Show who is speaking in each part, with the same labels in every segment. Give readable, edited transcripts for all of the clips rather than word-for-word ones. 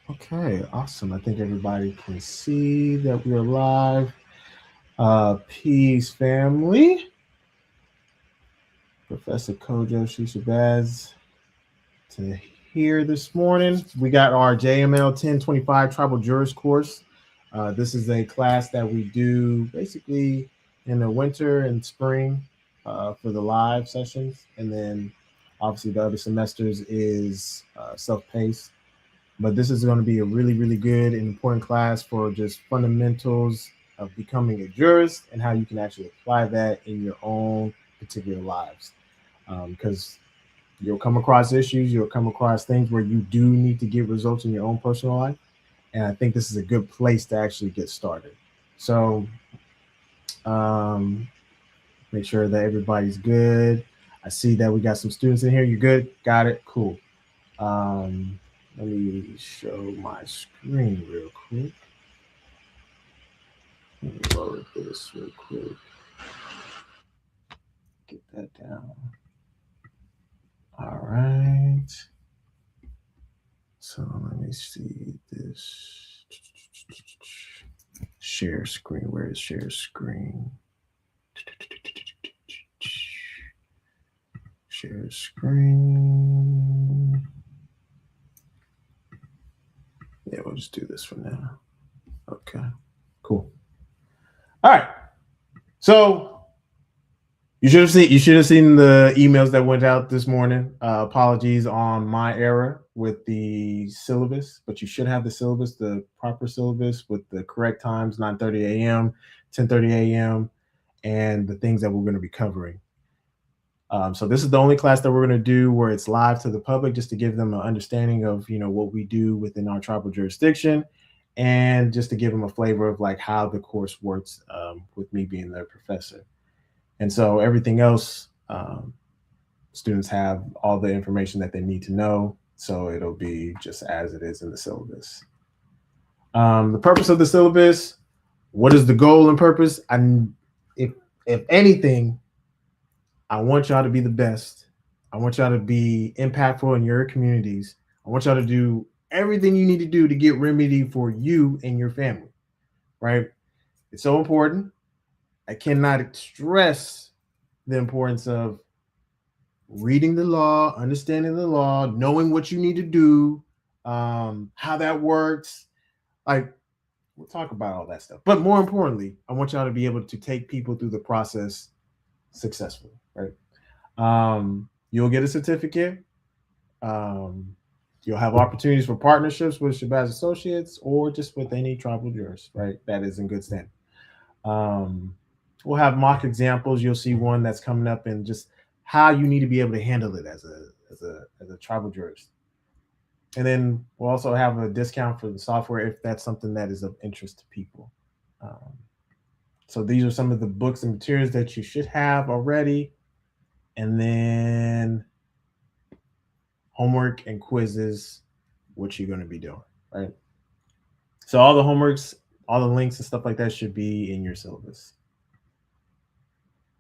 Speaker 1: Okay, awesome. I think everybody can see that we are live. Peace, family. Professor Kojo Shishabaz to here this morning. We got our JML 1025 Tribal Jurors course. This is a class that we do basically in the winter and spring for the live sessions. And then obviously the other semesters is self-paced. But this is going to be a really, really good and important class for just fundamentals of becoming a jurist and how you can actually apply that in your own particular lives. Because you'll come across issues, you'll come across things where you do need to get results in your own personal life. And I think this is a good place to actually get started. So um, make sure that everybody's good. I see that we got some students in here. You good? Got it? Cool. Um, Let me show my screen real quick. Let me lower this real quick. Get that down. All right. So let me see this. Share screen. Where is share screen? Share screen. Yeah, we'll just do this for now. Okay, cool. All right. So you should have seen the emails that went out this morning. Apologies on my error with the syllabus, but you should have the syllabus, the proper syllabus with the correct times: 9:30 a.m., 10:30 a.m., and the things that we're going to be covering. So this is the only class that we're going to do where it's live to the public, just to give them an understanding of what we do within our tribal jurisdiction, and just to give them a flavor of like how the course works with me being their professor. And so everything else, students have all the information that they need to know. So it'll be just as it is in the syllabus. The purpose of the syllabus, what is the goal and purpose? If if anything, I want y'all to be the best. I want y'all to be impactful in your communities. I want y'all to do everything you need to do to get remedy for you and your family, right? It's so important. I cannot stress the importance of reading the law, understanding the law, knowing what you need to do, how that works. Like, we'll talk about all that stuff. But more importantly, I want y'all to be able to take people through the process successfully, right? You'll get a certificate. Um, you'll have opportunities for partnerships with Shabazz Associates or just with any tribal jurors, right? That is in good standing. Um, we'll have mock examples. You'll see one that's coming up, and just how you need to be able to handle it as a tribal jurist. And then we'll also have a discount for the software if that's something that is of interest to people. Um, so these are some of the books and materials that you should have already. And then homework and quizzes, what you're going to be doing, right? So all the homeworks, all the links and stuff like that should be in your syllabus.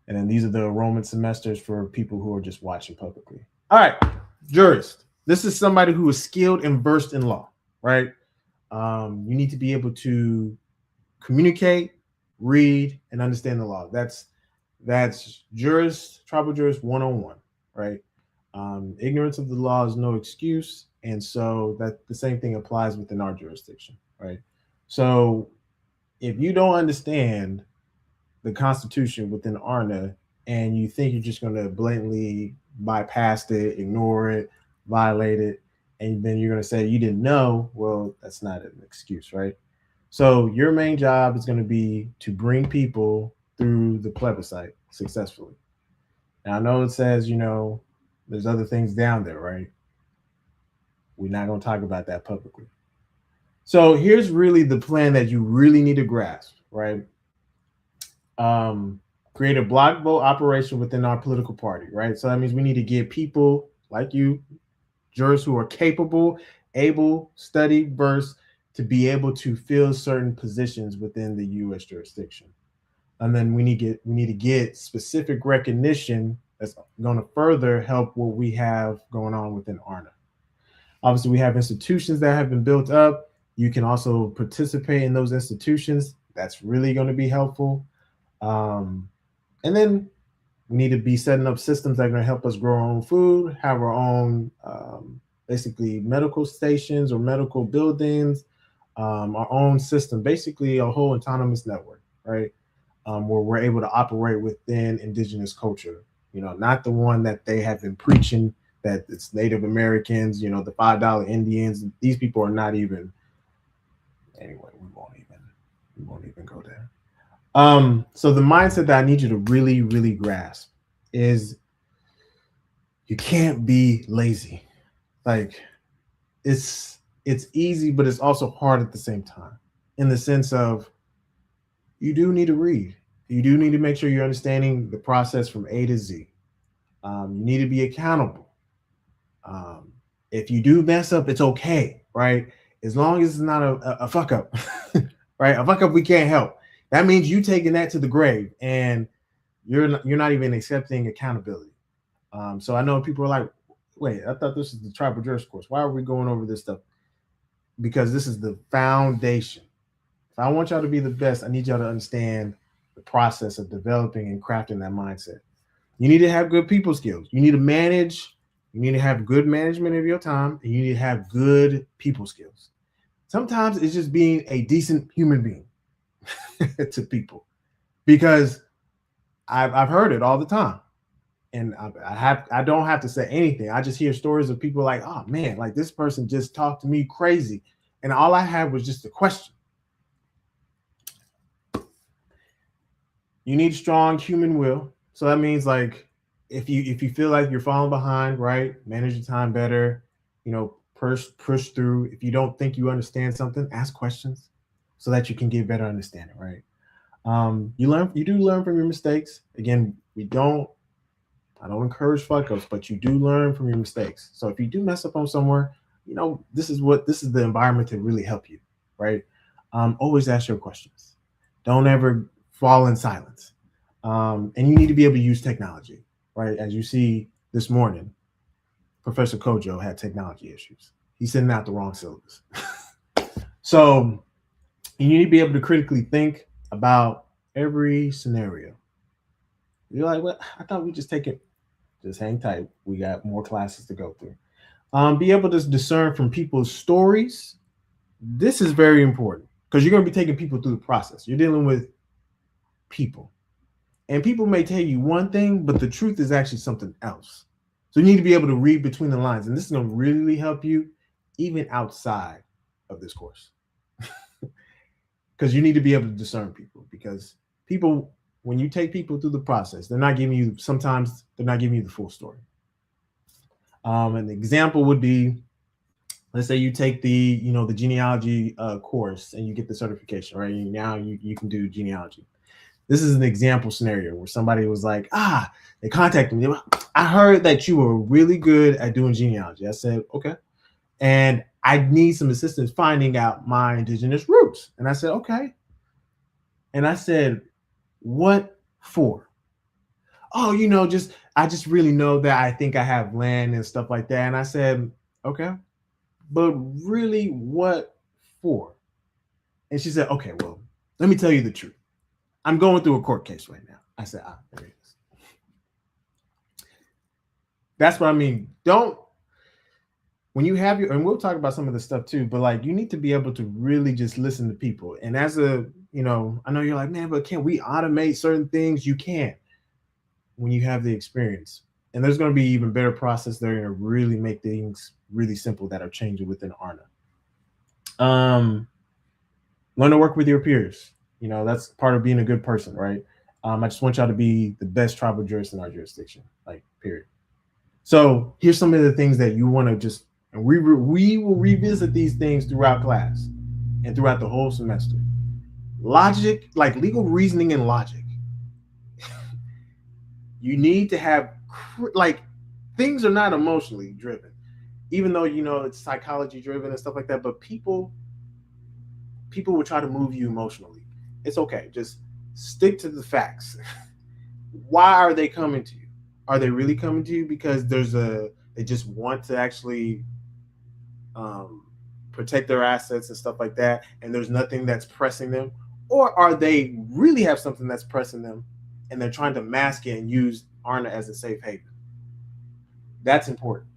Speaker 1: And then these are the enrollment semesters for people who are just watching publicly. All right, jurist. This is somebody who is skilled and versed in law, right? You need to be able to communicate, read, and understand the law. That's jurist, tribal jurist 101, right? Ignorance of the law is no excuse, and so that the same thing applies within our jurisdiction, right? So if you don't understand the Constitution within ARNA and you think you're just going to blatantly bypass it, ignore it, violate it, and then you're going to say you didn't know, well, that's not an excuse, right? So your main job is going to be to bring people through the plebiscite successfully. Now, I know it says, there's other things down there, right? We're not going to talk about that publicly. So here's really the plan that you really need to grasp, right? Create a block vote operation within our political party, right? So that means we need to get people like you, jurors who are capable, able, studied, versed, to be able to fill certain positions within the U.S. jurisdiction. And then we need to get specific recognition that's going to further help what we have going on within ARNA. Obviously, we have institutions that have been built up. You can also participate in those institutions. That's really going to be helpful. Um, and then we need to be setting up systems that are going to help us grow our own food, have our own basically medical stations or medical buildings, our own system, basically a whole autonomous network, right? Where we're able to operate within indigenous culture, not the one that they have been preaching that it's Native Americans, the $5 Indians. These people are not even, anyway, we won't even go there. So the mindset that I need you to really, really grasp is you can't be lazy. Like it's easy, but it's also hard at the same time. In the sense of you do need to read. You do need to make sure you're understanding the process from A to Z. You need to be accountable. Um, if you do mess up, it's okay, right? As long as it's not a fuck up, right? A fuck up we can't help. That means you taking that to the grave, and you're not even accepting accountability. So I know people are like, wait, I thought this is the tribal juris course. Why are we going over this stuff? Because this is the foundation. If I want y'all to be the best, I need y'all to understand the process of developing and crafting that mindset. You need to have good people skills. You need to manage. You need to have good management of your time, and you need to have good people skills. Sometimes it's just being a decent human being to people, because I've heard it all the time, and I don't have to say anything. I just hear stories of people like, oh man, like this person just talked to me crazy, and all I had was just a question. You need strong human will. So that means like if you feel like you're falling behind, right? Manage your time better, push through. If you don't think you understand something, ask questions so that you can get better understanding, right? You do learn from your mistakes. Again, I don't encourage fuck ups, but you do learn from your mistakes. So if you do mess up on somewhere, this is the environment to really help you, right? Always ask your questions. Don't ever fall in silence. And you need to be able to use technology, right? As you see this morning, Professor Kojo had technology issues. He's sending out the wrong syllabus. So you need to be able to critically think about every scenario. You're like, well, I thought we just take it. Just hang tight. We got more classes to go through. Be able to discern from people's stories. This is very important because you're going to be taking people through the process. You're dealing with people. And people may tell you one thing, but the truth is actually something else. So you need to be able to read between the lines. And this is going to really help you even outside of this course. Because you need to be able to discern people. Because people, when you take people through the process, sometimes they're not giving you the full story. An example would be, let's say you take the genealogy course and you get the certification, right? And now you can do genealogy. This is an example scenario where somebody was like, they contacted me. I heard that you were really good at doing genealogy. I said, okay. And I need some assistance finding out my indigenous roots. And I said, okay. And I said, what for? Oh, I just really know that I think I have land and stuff like that. And I said, okay, but really what for? And she said, okay, well, let me tell you the truth. I'm going through a court case right now. I said, there it is. That's what I mean. When you have and we'll talk about some of this stuff too, but like you need to be able to really just listen to people. And I know you're like, man, but can't we automate certain things? You can't when you have the experience. And there's going to be even better process there to really make things really simple that are changing within ARNA. Learn to work with your peers. That's part of being a good person, right? I just want y'all to be the best tribal jurists in our jurisdiction, like, period. So here's some of the things that you want to just, and we will revisit these things throughout class and throughout the whole semester. Logic, like legal reasoning and logic. You need to have, like, things are not emotionally driven, even though, it's psychology driven and stuff like that, but people will try to move you emotionally. It's okay. Just stick to the facts. Why are they coming to you? Are they really coming to you because they just want to actually protect their assets and stuff like that, and there's nothing that's pressing them? Or are they really have something that's pressing them and they're trying to mask it and use ARNA as a safe haven? That's important,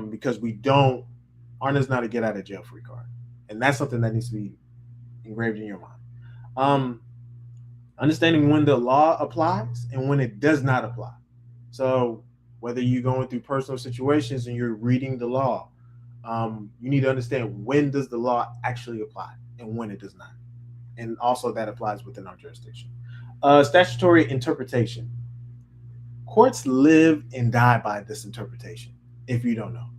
Speaker 1: because ARNA is not a get out of jail free card. And that's something that needs to be engraved in your mind. Understanding when the law applies and when it does not apply. So whether you're going through personal situations and you're reading the law, you need to understand when does the law actually apply and when it does not. And also that applies within our jurisdiction. Statutory interpretation. Courts live and die by this interpretation, if you don't know.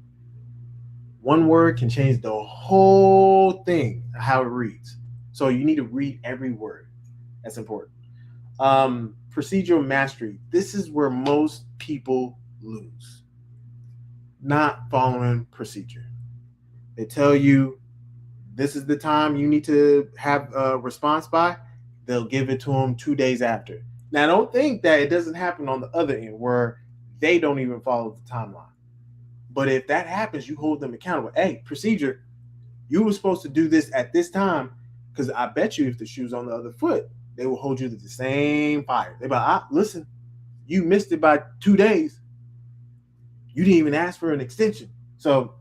Speaker 1: One word can change the whole thing, how it reads. So you need to read every word. That's important. Procedural mastery. This is where most people lose. Not following procedure. They tell you this is the time you need to have a response by. They'll give it to them 2 days after. Now, don't think that it doesn't happen on the other end where they don't even follow the timeline. But if that happens, you hold them accountable. Hey, procedure, you were supposed to do this at this time, because I bet you if the shoe's on the other foot, they will hold you to the same fire. They're like, listen, you missed it by 2 days. You didn't even ask for an extension. So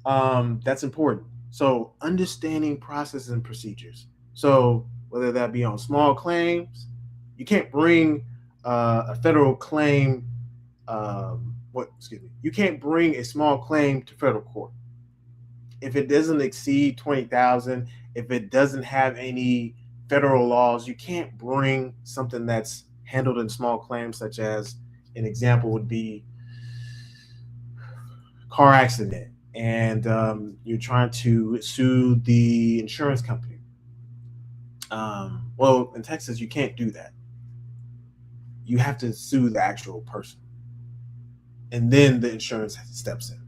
Speaker 1: that's important. So understanding processes and procedures. So whether that be on small claims, you can't bring a federal claim. You can't bring a small claim to federal court if it doesn't exceed $20,000. If it doesn't have any federal laws, you can't bring something that's handled in small claims, such as an example would be car accident, and you're trying to sue the insurance company. Well, in Texas, you can't do that. You have to sue the actual person, and then the insurance steps in.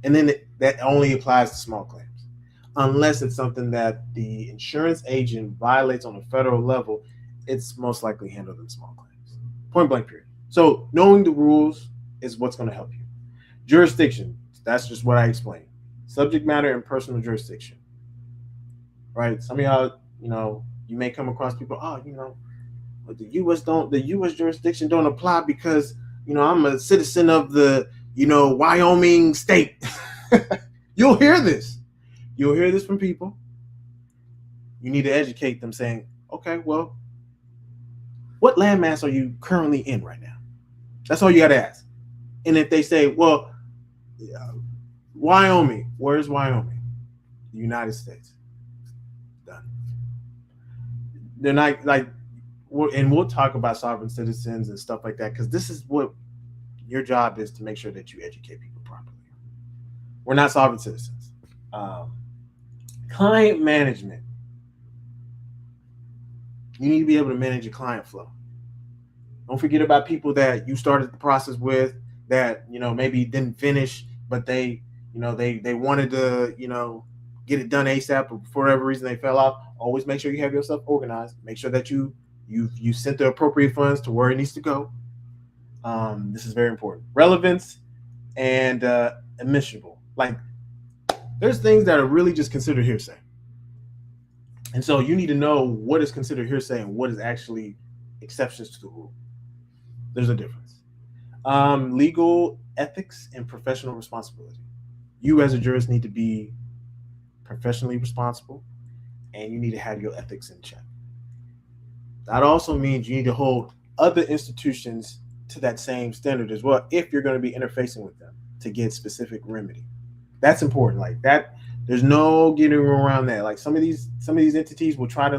Speaker 1: And then that only applies to small claims, unless it's something that the insurance agent violates on a federal level. It's most likely handled in small claims. Point blank period. So knowing the rules is what's going to help you. Jurisdiction. That's just what I explained. Subject matter and personal jurisdiction. Right? Some of y'all, you may come across people, the U.S. jurisdiction don't apply because, I'm a citizen of the, Wyoming state. You'll hear this. You'll hear this from people. You need to educate them saying, okay, well, what landmass are you currently in right now? That's all you got to ask. And if they say, well, Wyoming, where's Wyoming? The United States. Done. They're not like, and we'll talk about sovereign citizens and stuff like that, because this is what your job is, to make sure that you educate people properly. We're not sovereign citizens. Client management. You need to be able to manage your client flow. Don't forget about people that you started the process with that, maybe didn't finish, but they wanted to, get it done ASAP, but for whatever reason they fell off. Always make sure you have yourself organized. Make sure that you sent the appropriate funds to where it needs to go. This is very important. Relevance and admissible. Like, there's things that are really just considered hearsay. And so you need to know what is considered hearsay and what is actually exceptions to the rule. There's a difference. Legal ethics and professional responsibility. You as a jurist need to be professionally responsible, and you need to have your ethics in check. That also means you need to hold other institutions to that same standard as well, if you're going to be interfacing with them to get specific remedy. That's important. Like that, there's no getting around that. Like some of these entities will try to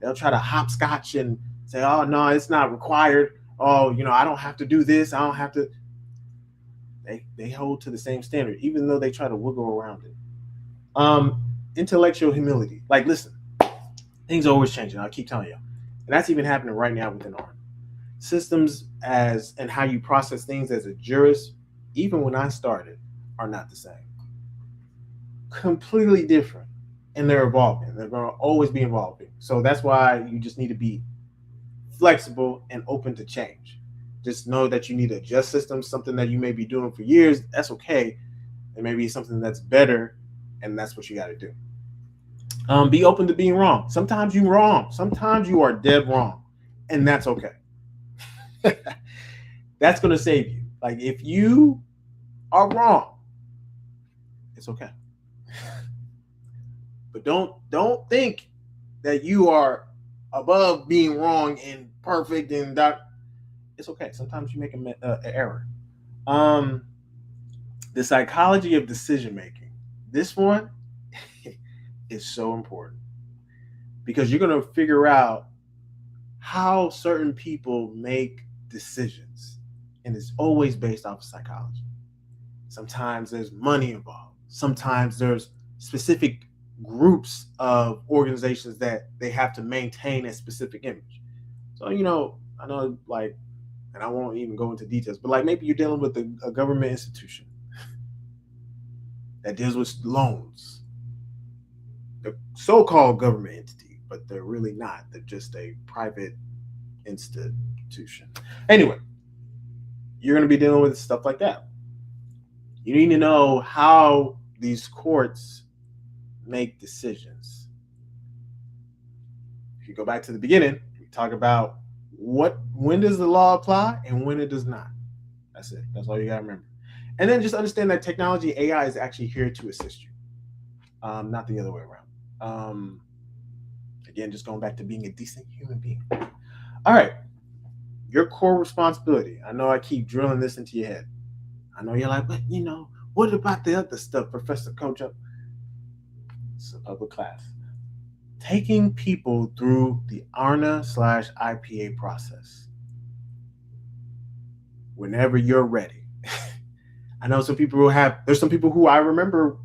Speaker 1: they'll try to hopscotch and say, oh no, it's not required. Oh, I don't have to do this. I don't have to. They hold to the same standard, even though they try to wiggle around it. Intellectual humility. Like, listen, things are always changing. I'll keep telling you. And that's even happening right now within ARNA. Systems and how you process things as a jurist, even when I started, are not the same. Completely different. And they're evolving. They're going to always be evolving. So that's why you just need to be flexible and open to change. Just know that you need to adjust systems, something that you may be doing for years. That's okay. It may be something that's better, and that's what you got to do. Be open to being wrong. Sometimes you're wrong. Sometimes you are dead wrong, and that's okay. That's going to save you. Like if you are wrong, it's okay. But don't think that you are above being wrong and perfect and that. It's okay. Sometimes you make an error. Um, the psychology of decision making. This one is so important because you're going to figure out how certain people make decisions, and it's always based off of psychology. Sometimes there's money involved. Sometimes there's specific groups of organizations that they have to maintain a specific image. So, I know, like, and I won't even go into details, but like maybe you're dealing with a government institution that deals with loans, the so-called government entity, but they're really not. They're just a private institution. Anyway, you're going to be dealing with stuff like that. You need to know how these courts make decisions. If you go back to the beginning, we talk about when does the law apply and when it does not. That's it. That's all you got to remember. And then just understand that technology, AI, is actually here to assist you, not the other way around. Again, just going back to being a decent human being. All right. Your core responsibility. I know I keep drilling this into your head. I know you're like, but what about the other stuff, Professor Coach? It's a public class. Taking people through the ARNA/IPA process. Whenever you're ready. I know some people there's some people who I remember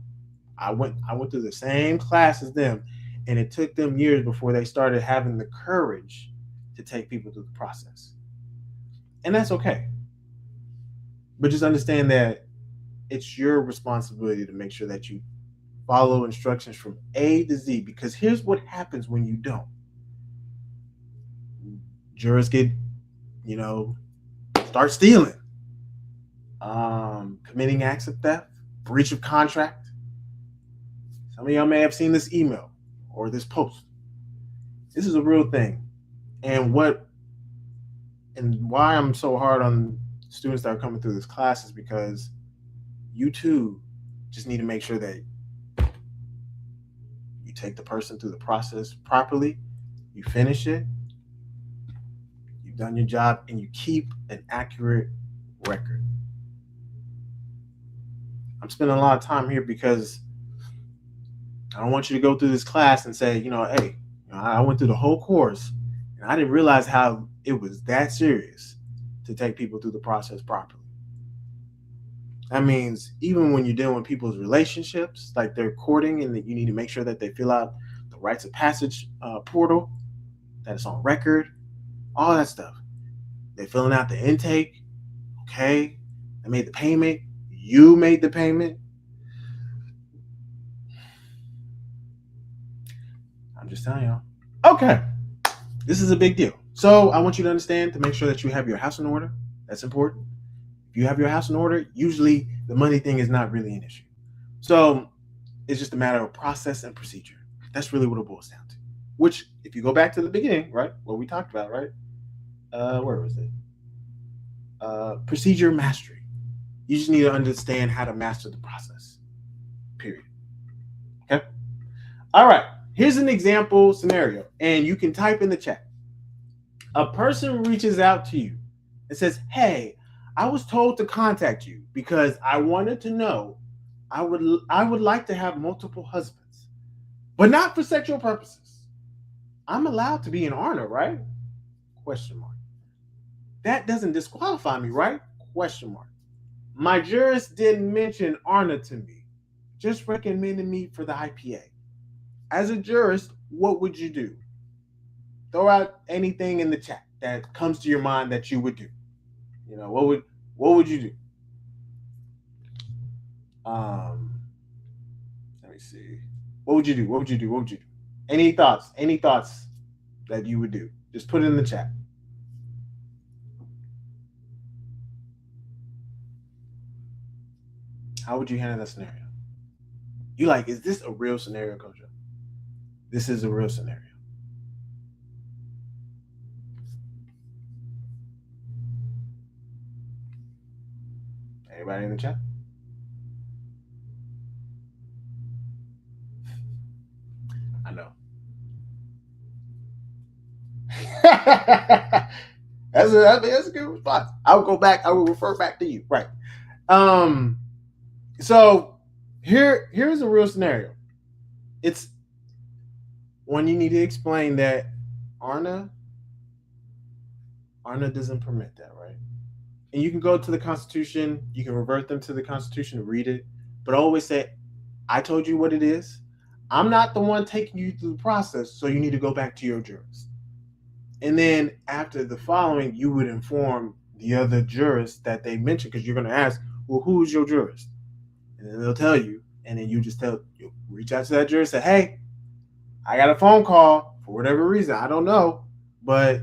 Speaker 1: I went through the same class as them, and it took them years before they started having the courage to take people through the process. And that's okay. But just understand that it's your responsibility to make sure that you follow instructions from A to Z, because here's what happens when you don't. Jurors get, start stealing, committing acts of theft, breach of contract. Some of y'all may have seen this email or this post. This is a real thing. And why I'm so hard on students that are coming through this class is because you too just need to make sure that you take the person through the process properly, you finish it, you've done your job, and you keep an accurate record. I'm spending a lot of time here because I don't want you to go through this class and say, hey, I went through the whole course and I didn't realize how it was that serious to take people through the process properly. That means even when you're dealing with people's relationships, like they're courting, and that you need to make sure that they fill out the rites of passage portal, that it's on record, all that stuff. They're filling out the intake. Okay. They made the payment. You made the payment. I'm just telling y'all. Okay. This is a big deal. So I want you to understand to make sure that you have your house in order. That's important. If you have your house in order, usually the money thing is not really an issue. So it's just a matter of process and procedure. That's really what it boils down to. Which, if you go back to the beginning, right, what we talked about, right? Where was it? Procedure mastery. You just need to understand how to master the process. Period. Okay? All right. Here's an example scenario, and you can type in the chat. A person reaches out to you and says, hey, I was told to contact you because I wanted to know I would like to have multiple husbands, but not for sexual purposes. I'm allowed to be an ARNA, right? Question mark. That doesn't disqualify me, right? Question mark. My jurist didn't mention ARNA to me, just recommended me for the IPA. As a jurist, what would you do? Throw out anything in the chat that comes to your mind that you would do. What would you do? Let me see. What would you do? What would you do? What would you do? Any thoughts? Any thoughts that you would do? Just put it in the chat. How would you handle that scenario? You like, is this a real scenario, Coach? This is a real scenario. Anybody in the chat? I know. that's a good response. I will go back. I will refer back to you. Right. So here's a real scenario. It's when you need to explain that Arna doesn't permit that, right? And you can go to the Constitution, you can revert them to the Constitution and read it, but always say, I told you what it is. I'm not the one taking you through the process, so you need to go back to your jurist. And then after the following, you would inform the other jurist that they mentioned, because you're going to ask, well, who is your jurist? And then they'll tell you, and then you just you reach out to that jurist, say, hey, I got a phone call for whatever reason, I don't know, but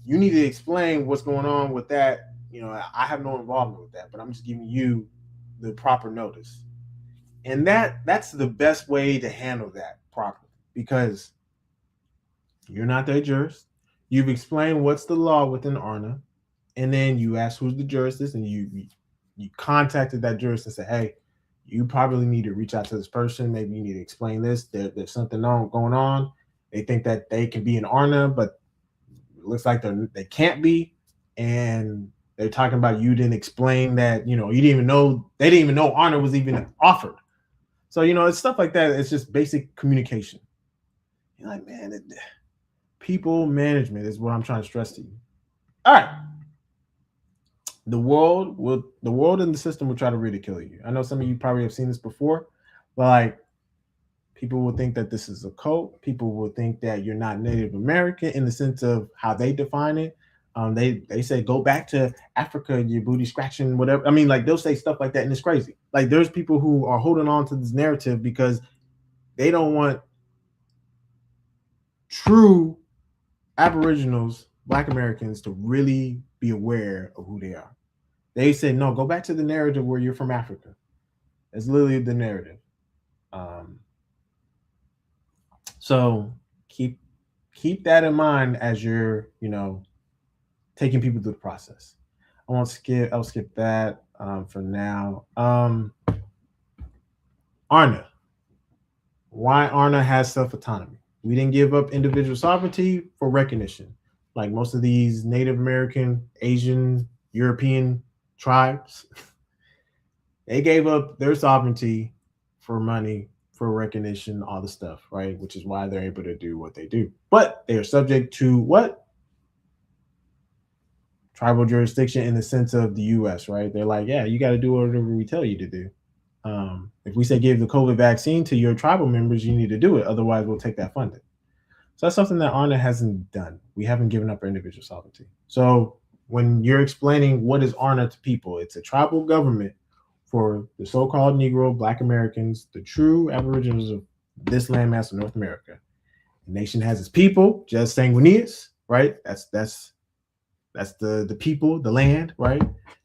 Speaker 1: you need to explain what's going on with that. I have no involvement with that, but I'm just giving you the proper notice. And that's the best way to handle that properly, because you're not their jurist. You've explained what's the law within ARNA, and then you ask who's the jurist is, and you contacted that jurist and said, hey, you probably need to reach out to this person. Maybe you need to explain this. There's something going on. They think that they can be in ARNA, but it looks like they can't be. And they're talking about you didn't explain that, you didn't even know, they didn't even know ARNA was even offered. So, it's stuff like that. It's just basic communication. You're like, man, people management is what I'm trying to stress to you. All right. The world and the system will try to ridicule you. I know some of you probably have seen this before, but like, people will think that this is a cult. People will think that you're not Native American in the sense of how they define it. They say go back to Africa, your booty scratching, whatever. I mean, like they'll say stuff like that, and it's crazy. Like there's people who are holding on to this narrative because they don't want true Aboriginals, Black Americans, to really be aware of who they are. They say, no, go back to the narrative where you're from Africa. It's literally the narrative. So keep that in mind as you're, taking people through the process. I'll skip that for now. ARNA. Why ARNA has self-autonomy. We didn't give up individual sovereignty for recognition. Like most of these Native American, Asian, European tribes, they gave up their sovereignty for money, for recognition, all the stuff, right? Which is why they're able to do what they do. But they are subject to what? Tribal jurisdiction in the sense of the U.S., right? They're like, yeah, you got to do whatever we tell you to do. If we say give the COVID vaccine to your tribal members, you need to do it. Otherwise, we'll take that funding. So that's something that ARNA hasn't done. We haven't given up our individual sovereignty. So when you're explaining what is ARNA to people, it's a tribal government for the so-called Negro, Black Americans, the true Aboriginals of this landmass of North America. The nation has its people, just sanguineous, right? That's the people, the land, right?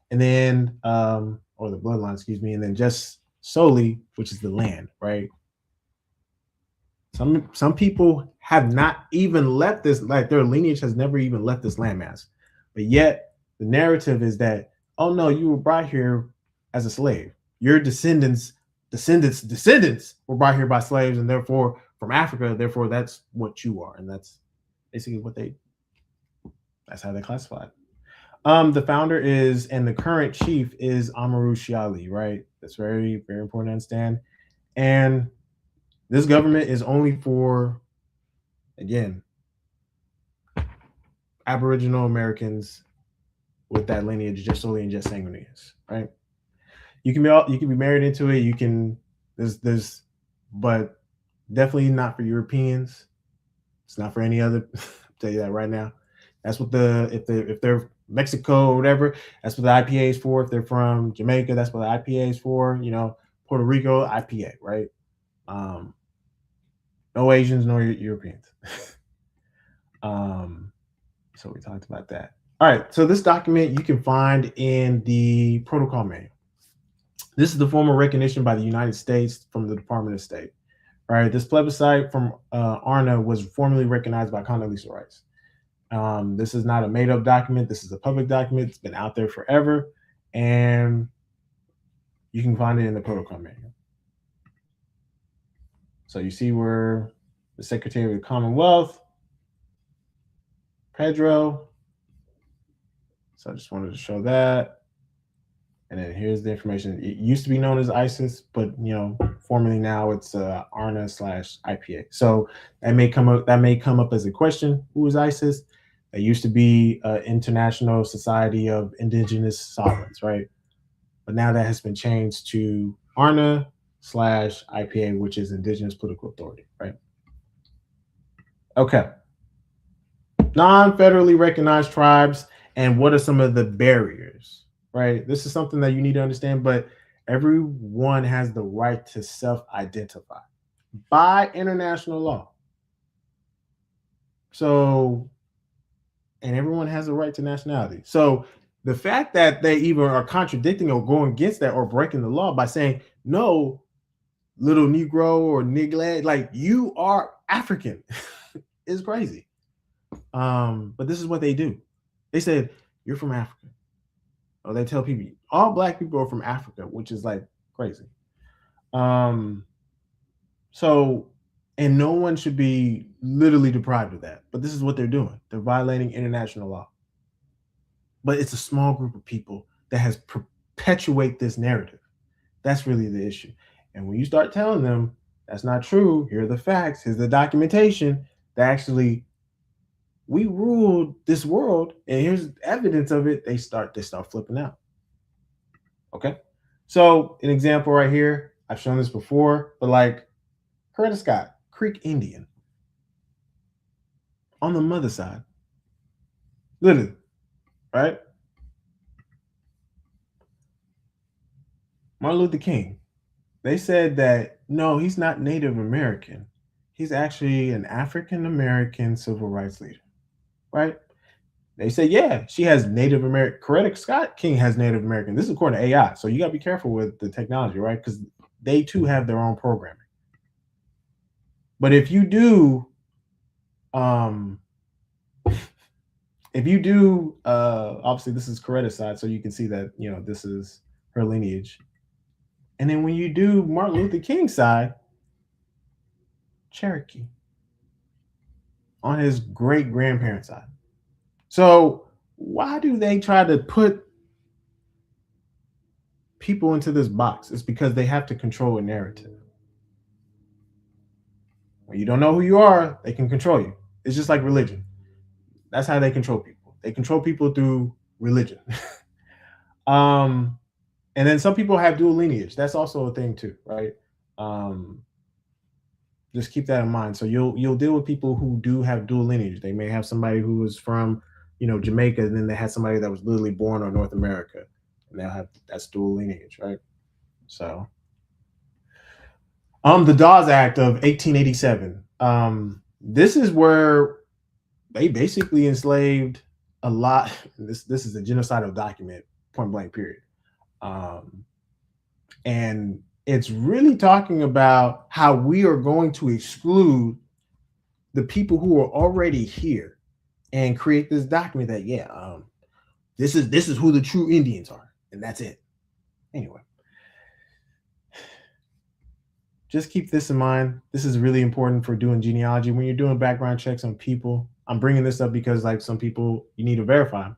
Speaker 1: And then, or the bloodline, excuse me, and then just solely, which is the land, right? Some people have not even left this, like their lineage has never even left this landmass. But yet the narrative is that, oh no, you were brought here as a slave. Your descendants were brought here by slaves, and therefore from Africa, therefore that's what you are. And that's basically that's how they classify it. The founder is, and the current chief is Amaru Shiali, right? That's very, very important to understand. And this government is only for, again, Aboriginal Americans with that lineage, just solely and just sanguineous, right? You can be married into it. You can, but definitely not for Europeans. It's not for any other. I'll tell you that right now. That's what if they're Mexico or whatever, that's what the IPA is for. If they're from Jamaica, that's what the IPA is for. Puerto Rico, IPA, right? No Asians, no Europeans. So we talked about that. All right, so this document you can find in the protocol manual. This is the formal recognition by the United States from the Department of State. Right. This plebiscite from ARNA was formally recognized by Condoleezza Rice. This is not a made up document. This is a public document. It's been out there forever. And you can find it in the protocol manual. So you see where the Secretary of the Commonwealth, Pedro. So I just wanted to show that. And then here's the information. It used to be known as ISIS, but formally now it's ARNA/IPA. So that may come up as a question. Who is ISIS? It used to be International Society of Indigenous Sovereigns, right? But now that has been changed to ARNA/IPA, which is Indigenous Political Authority, right? Okay. Non-federally recognized tribes, and what are some of the barriers? Right? This is something that you need to understand, but everyone has the right to self-identify by international law. So, and everyone has a right to nationality. So the fact that they either are contradicting or going against that or breaking the law by saying, no, little Negro or Niglet, like you are African is crazy. But this is what they do. They said, you're from Africa. Or they tell people all Black people are from Africa, which is like crazy. So, and no one should be literally deprived of that. But this is what they're doing. They're violating international law. But it's a small group of people that has perpetuate this narrative. That's really the issue. And when you start telling them that's not true, here are the facts, here's the documentation that actually we ruled this world, and here's evidence of it, they start flipping out. Okay. So an example right here, I've shown this before, but like Coretta Scott, Creek Indian. On the mother side. Literally. Right? Martin Luther King. They said that no, he's not Native American. He's actually an African American civil rights leader. Right? They say, yeah, she has Native American. Coretta Scott King has Native American. This is according to AI. So you got to be careful with the technology, right? Because they too have their own programming. But if you do, obviously this is Coretta's side, so you can see that, this is her lineage. And then when you do Martin Luther King's side, Cherokee on his great grandparents' side. So why do they try to put people into this box? It's because they have to control a narrative. When you don't know who you are, they can control you. It's just like religion. That's how they control people. They control people through religion. And then some people have dual lineage. That's also a thing too, right? Just keep that in mind. So you'll deal with people who do have dual lineage. They may have somebody who was from, Jamaica, and then they had somebody that was literally born on North America, and they'll have that's dual lineage, right? So, the Dawes Act of 1887. This is where they basically enslaved a lot. This is a genocidal document, point blank, period. And it's really talking about how we are going to exclude the people who are already here and create this document that, this is who the true Indians are, and that's it. Anyway, just keep this in mind. This is really important for doing genealogy. When you're doing background checks on people, I'm bringing this up because like some people, you need to verify.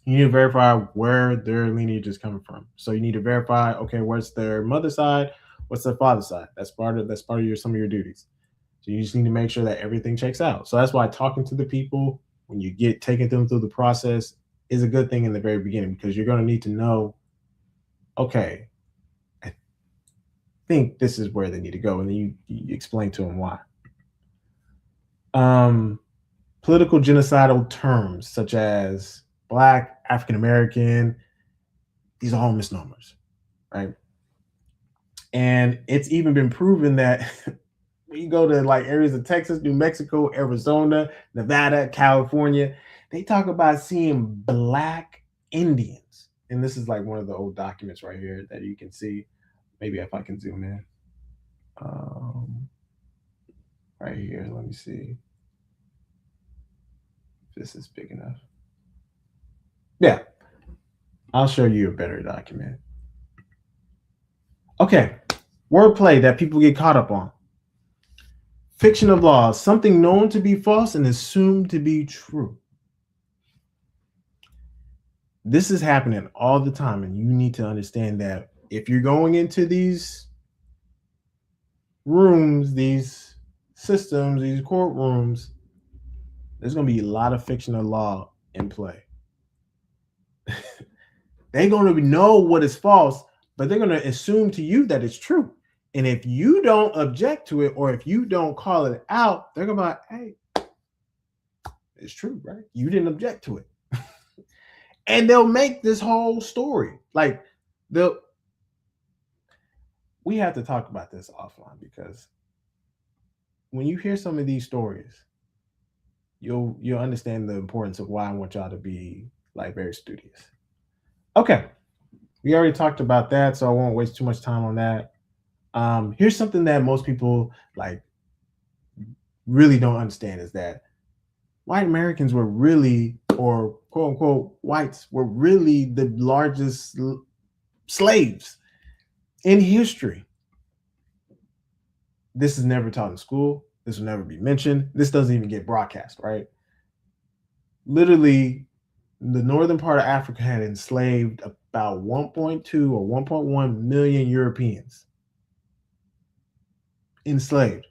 Speaker 1: You need to verify where their lineage is coming from. So you need to verify, okay, what's their mother's side? What's their father's side? That's part of some of your duties. So you just need to make sure that everything checks out. So that's why talking to the people when you get taking them through the process is a good thing in the very beginning, because you're going to need to know, okay, I think this is where they need to go. And then you explain to them why. Political genocidal terms such as Black, African American, these are all misnomers, right? And it's even been proven that when you go to like areas of Texas, New Mexico, Arizona, Nevada, California, they talk about seeing Black Indians. And this is like one of the old documents right here that you can see. Maybe if I can zoom in. Um, right here, let me see if this is big enough. Yeah, I'll show you a better document. Okay, wordplay that people get caught up on. Fiction of laws, something known to be false and assumed to be true. This is happening all the time, and you need to understand that if you're going into these rooms, these systems, these courtrooms, there's going to be a lot of fiction of law in play. They're going to know what is false, but they're going to assume to you that it's true. And if you don't object to it, or if you don't call it out, they're going to be like, hey, it's true, right? You didn't object to it. And they'll make this whole story. Like, we have to talk about this offline, because when you hear some of these stories, you'll understand the importance of why I want y'all to be like very studious. Okay, we already talked about that, so I won't waste too much time on that. Here's something that most people like really don't understand, is that white Americans were really, or quote unquote whites were really, the largest slaves in history. This is never taught in school. This will never be mentioned. This doesn't even get broadcast, right? Literally, the northern part of Africa had enslaved about 1.2 or 1.1 million Europeans. Enslaved.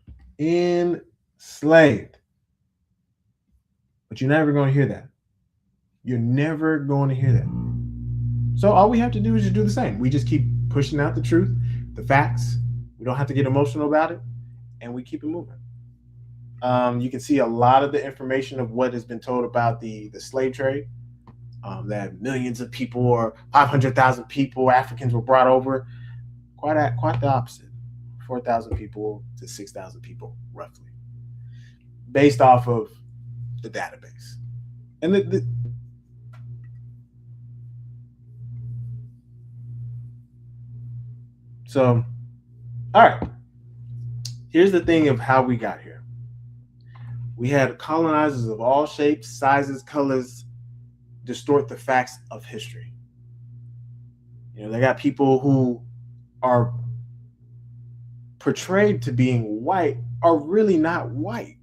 Speaker 1: But you're never going to hear that. You're never going to hear that. So all we have to do is just do the same. We just keep pushing out the truth, the facts. We don't have to get emotional about it, and we keep it moving. You can see a lot of the information of what has been told about the slave trade. That millions of people, or 500,000 people, Africans, were brought over. Quite the opposite. 4,000 people to 6,000 people, roughly, based off of the database. And so, all right. Here's the thing of how we got here. We had colonizers of all shapes, sizes, colors distort the facts of history. They got people who are portrayed to being white are really not white,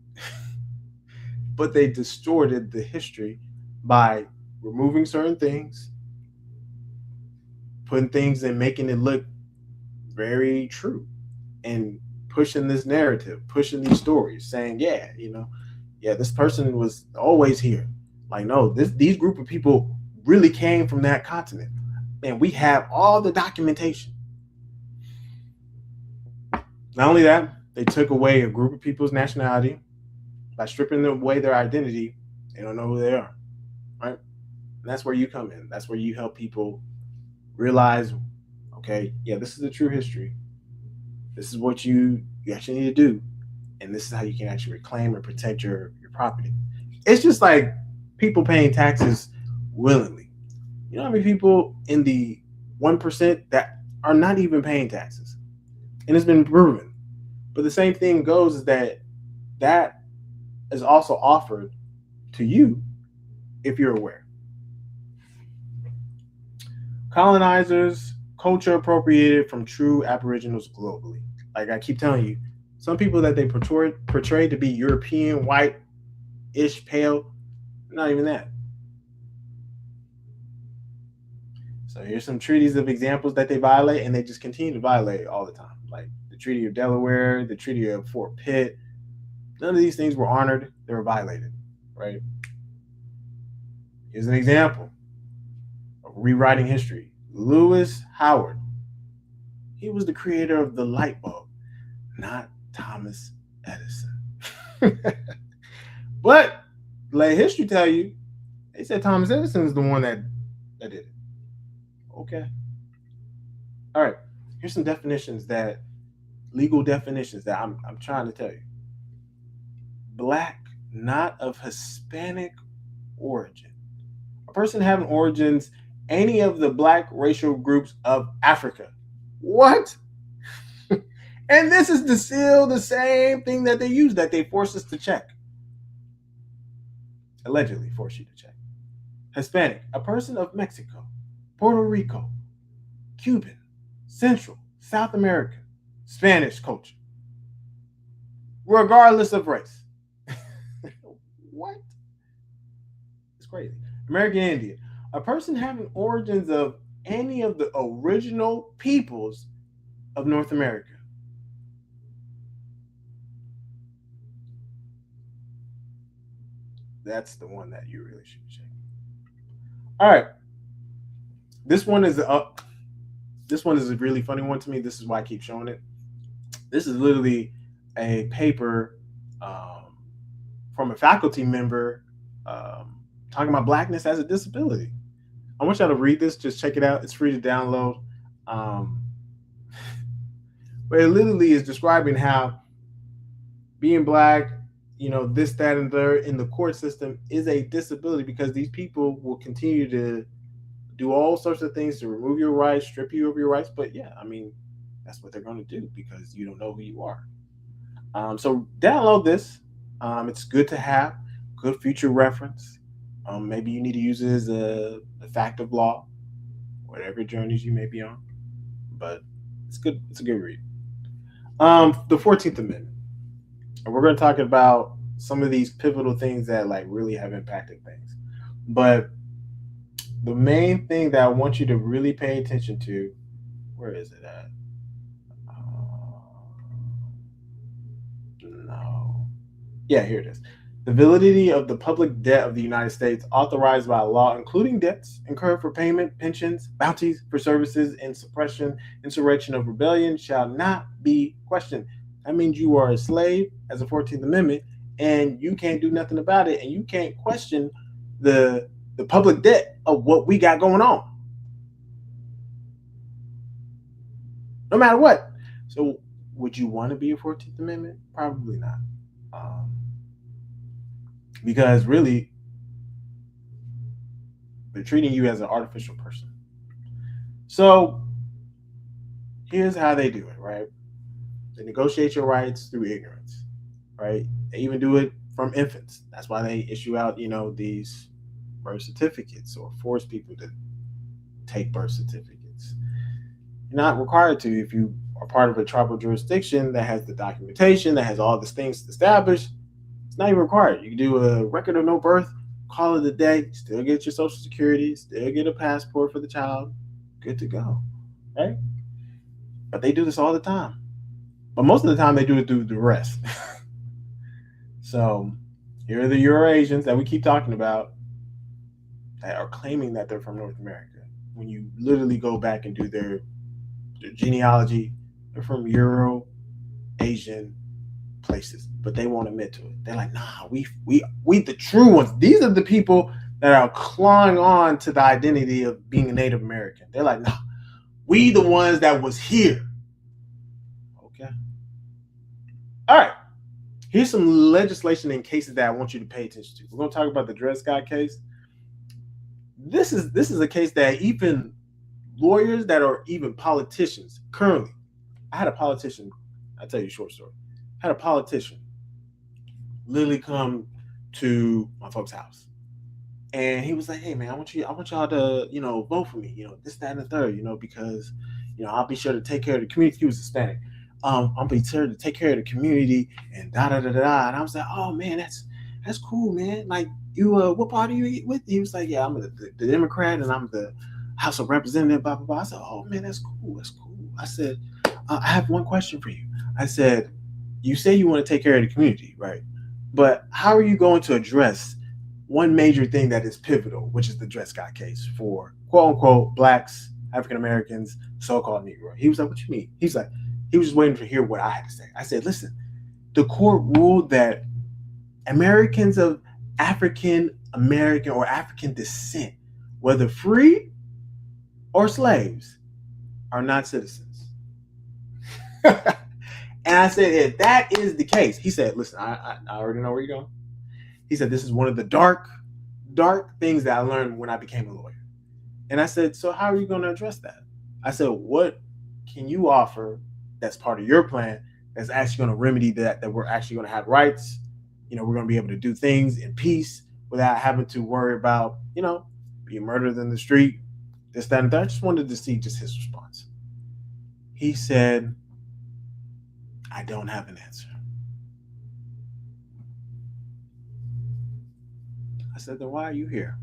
Speaker 1: but they distorted the history by removing certain things, putting things and making it look very true, and pushing this narrative, pushing these stories, saying, yeah, this person was always here. Like, no, these group of people really came from that continent, and we have all the documentation. Not only that, they took away a group of people's nationality by stripping away their identity. They don't know who they are, right? And that's where you come in. That's where you help people realize, okay, yeah, this is the true history. This is what you actually need to do, and this is how you can actually reclaim and protect your property. It's just like people paying taxes willingly. You know how many people in the 1% that are not even paying taxes? And it's been proven. But the same thing goes, is that is also offered to you if you're aware. Colonizers, culture appropriated from true Aboriginals globally. Like I keep telling you, some people that they portray to be European, white-ish, pale, not even that. So here's some treaties of examples that they violate, and they just continue to violate all the time. Like the Treaty of Delaware, the Treaty of Fort Pitt. None of these things were honored. They were violated, right? Here's an example of rewriting history. Lewis Howard. He was the creator of the light bulb, not Thomas Edison. But let history tell you, they said Thomas Edison is the one that did it. Okay. All right. Here's some legal definitions that I'm trying to tell you. Black, not of Hispanic origin. A person having origins any of the black racial groups of Africa. What? And this is still the same thing that they use, that they force us to check. Allegedly force you to check. Hispanic, a person of Mexico, Puerto Rico, Cuban, Central, South American, Spanish culture, regardless of race. What? It's crazy. American Indian, a person having origins of any of the original peoples of North America. That's the one that you really should check. All right. This one is a really funny one to me. This is why I keep showing it. This is literally a paper from a faculty member talking about blackness as a disability. I want y'all to read this. Just check it out. It's free to download. But it literally is describing how being black, this, that, and third in the court system is a disability, because these people will continue to do all sorts of things to remove your rights, strip you of your rights. But yeah, I mean, that's what they're going to do because you don't know who you are. So download this. It's good to have, good future reference. Maybe you need to use it as a fact of law, whatever journeys you may be on. But it's good. It's a good read. The 14th Amendment. And we're going to talk about some of these pivotal things that really have impacted things. But the main thing that I want you to really pay attention to, where is it at? No. Yeah, here it is. The validity of the public debt of the United States authorized by law, including debts incurred for payment, pensions, bounties for services, and suppression, insurrection of rebellion, shall not be questioned. That means you are a slave as a 14th Amendment, and you can't do nothing about it, and you can't question the public debt of what we got going on. No matter what. So would you want to be a 14th Amendment? Probably not. Because really, they're treating you as an artificial person. So here's how they do it, right? They negotiate your rights through ignorance, right? They even do it from infants. That's why they issue out, these birth certificates or force people to take birth certificates. You're not required to if you are part of a tribal jurisdiction that has the documentation, that has all these things established. It's not even required. You can do a record of no birth, call it a day, still get your Social Security, still get a passport for the child, good to go, right? But they do this all the time. But most of the time they do it through the rest. So here are the Eurasians that we keep talking about that are claiming that they're from North America. When you literally go back and do their genealogy, they're from Euro-Asian places, but they won't admit to it. They're like, nah, we the true ones. These are the people that are clawing on to the identity of being a Native American. They're like, nah, we the ones that was here. Okay. All right. Here's some legislation and cases that I want you to pay attention to. We're going to talk about the Dred Scott case. This is a case that even lawyers that are even politicians currently. I had a politician. I'll tell you a short story. I had a politician literally come to my folks' house, and he was like, "Hey man, I want y'all to vote for me. This, that, and the third. Because I'll be sure to take care of the community." He was Hispanic. I'll be sure to take care of the community and da da da da. And I was like, "Oh man, that's cool, man. Like you, what party you with?" He was like, "Yeah, I'm the Democrat, and I'm the House of Representatives." Blah blah blah. I said, "Oh man, that's cool. That's cool." I said, "I have one question for you." I said, "You say you want to take care of the community, right? But how are you going to address one major thing that is pivotal, which is the Dred Scott case for quote unquote blacks, African Americans, so-called Negro?" He was like, "What you mean?" He's like, he was just waiting to hear what I had to say. I said, "Listen, the court ruled that Americans of African American or African descent, whether free or slaves, are not citizens." And I said, "If that is the case," he said, "Listen, I already know where you're going." He said, "This is one of the dark things that I learned when I became a lawyer." And I said, so how are you going to address that? I said, what can you offer that's part of your plan that's actually going to remedy that we're actually going to have rights? We're going to be able to do things in peace without having to worry about, being murdered in the street, this, that, and that. I just wanted to see just his response. He said, I don't have an answer. I said, then why are you here?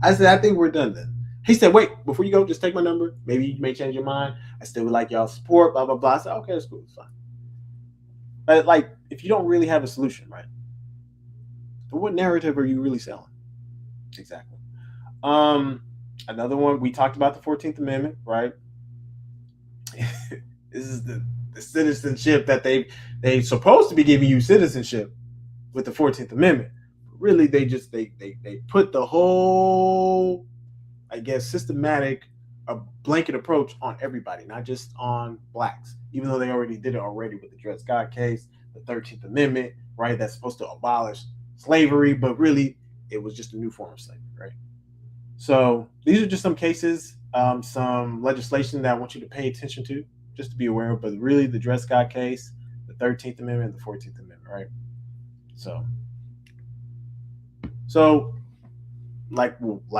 Speaker 1: I said, I think we're done then. He said, wait, before you go, just take my number. Maybe you may change your mind. I still would like y'all's support, blah, blah, blah. I said, okay, that's cool. It's fine. But like, if you don't really have a solution, right? What narrative are you really selling? Exactly. Another one, we talked about the 14th Amendment, right? This is the citizenship that they supposed to be giving you citizenship with the 14th Amendment. But really, they put the whole, I guess, systematic, a blanket approach on everybody, not just on blacks. Even though they already did it already with the Dred Scott case, the 13th Amendment, right? That's supposed to abolish slavery, but really, it was just a new form of slavery, right? So these are just some cases, some legislation that I want you to pay attention to, just to be aware of. But really, the Dred Scott case, the 13th Amendment, the 14th Amendment, right? So like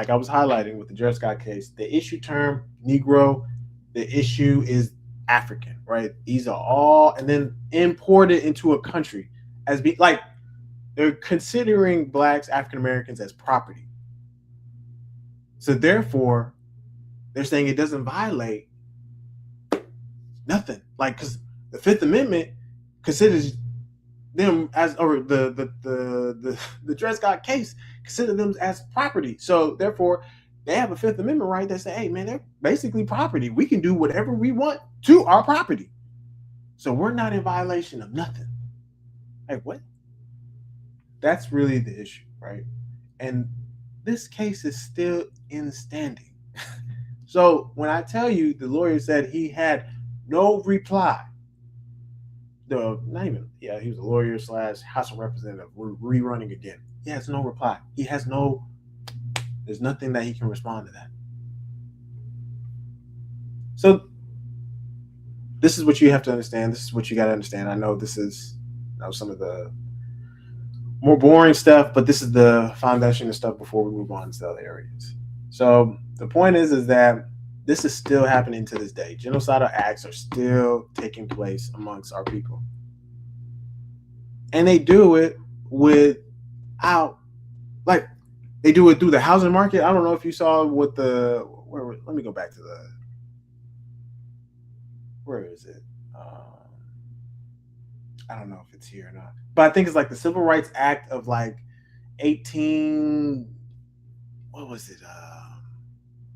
Speaker 1: I was highlighting with the Dred Scott case, the issue term Negro, the issue is African, right? These are all, and then imported into a country as be like they're considering blacks, African Americans as property. So therefore, they're saying it doesn't violate nothing. Like, because the Fifth Amendment considers them as, or the Dred Scott case consider them as property. So therefore, they have a Fifth Amendment right that say, hey man, they're basically property. We can do whatever we want to our property. So we're not in violation of nothing. Like what? That's really the issue, right? And this case is still in standing. So when I tell you the lawyer said he had no reply, not even, yeah, he was a lawyer slash House of Representative. We're rerunning again. He has no reply. There's nothing that he can respond to that. So this is what you have to understand. This is what you got to understand. I know this is some of the more boring stuff, but this is the foundation of stuff before we move on to the other areas. So the point is that this is still happening to this day. Genocidal acts are still taking place amongst our people. And they do it without, like, they do it through the housing market. I don't know if you saw what let me go back to where is it? I don't know if it's here or not. But I think it's like the Civil Rights Act of like 18, what was it?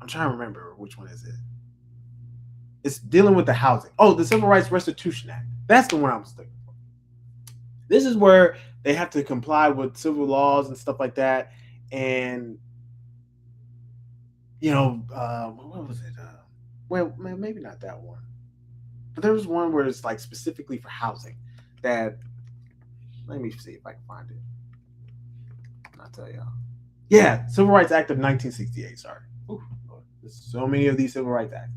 Speaker 1: I'm trying to remember which one is it. It's dealing with the housing. Oh, the Civil Rights Restitution Act. That's the one I was looking for. This is where they have to comply with civil laws and stuff like that. And, what was it? Well, maybe not that one. But there was one where it's like specifically for housing that, let me see if I can find it. I'll tell y'all. Yeah, Civil Rights Act of 1968, sorry. Ooh, there's so many of these Civil Rights Acts.